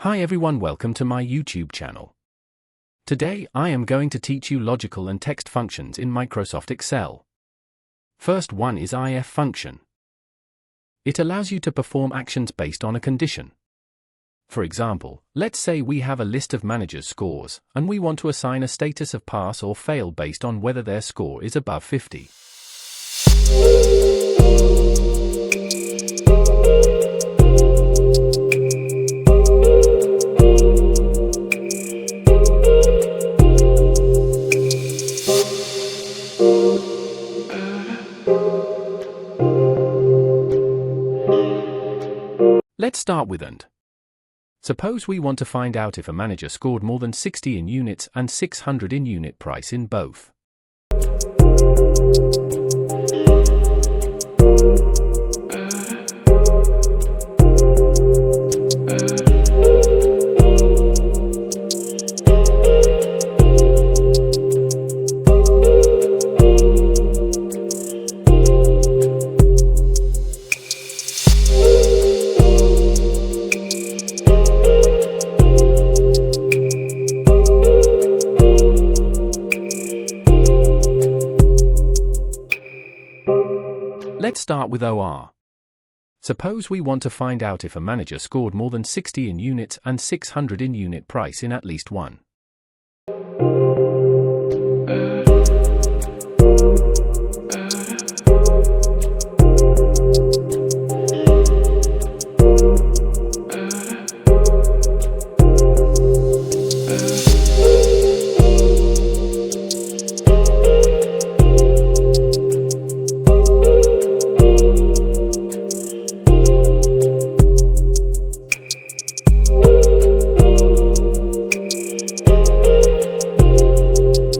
Hi everyone, welcome to my YouTube channel. Today I am going to teach you logical and text functions in Microsoft Excel. First one is if function. It allows you to perform actions based on a condition. For example, let's say we have a list of managers' scores, and we want to assign a status of pass or fail based on whether their score is above 50. Let's start with AND. Suppose we want to find out if a manager scored more than 60 in units and 600 in unit price in both. Let's start with OR. Suppose we want to find out if a manager scored more than 60 in units and 600 in unit price in at least one.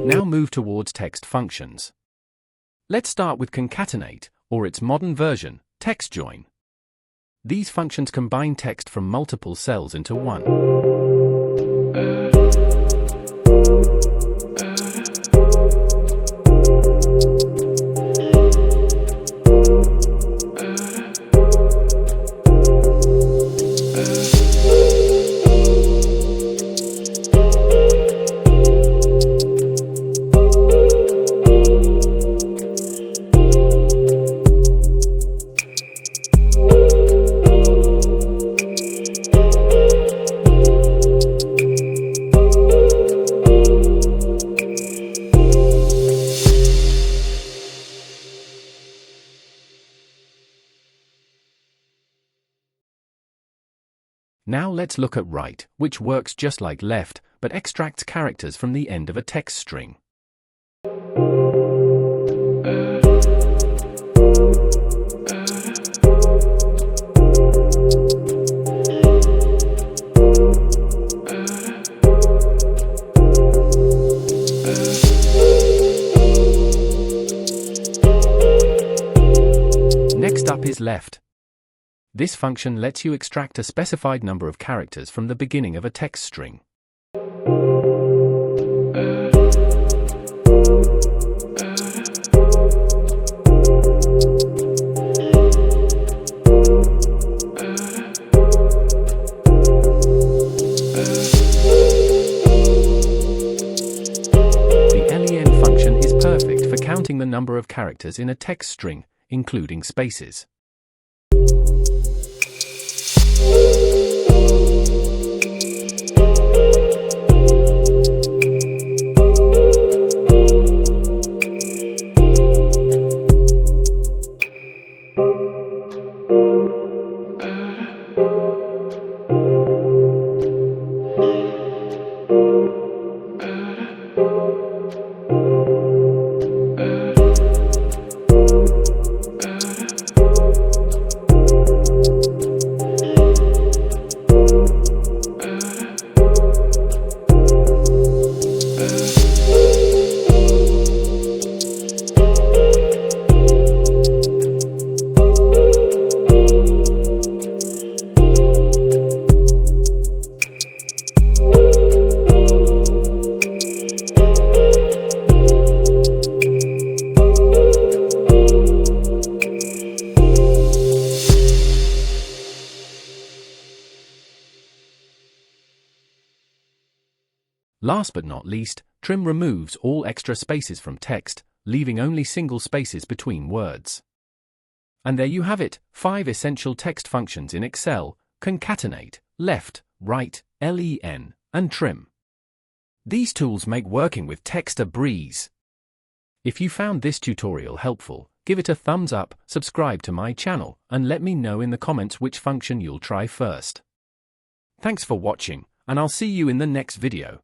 Now move towards text functions. Let's start with concatenate, or its modern version, text join. These functions combine text from multiple cells into one. Now let's look at write, which works just like left, but extracts characters from the end of a text string. Next up is left. This function lets you extract a specified number of characters from the beginning of a text string. The LEN function is perfect for counting the number of characters in a text string, including spaces. Last but not least, trim removes all extra spaces from text, leaving only single spaces between words. And there you have it, 5 essential text functions in Excel: concatenate, left, right, LEN, and trim. These tools make working with text a breeze. If you found this tutorial helpful, give it a thumbs up, subscribe to my channel, and let me know in the comments which function you'll try first. Thanks for watching, and I'll see you in the next video.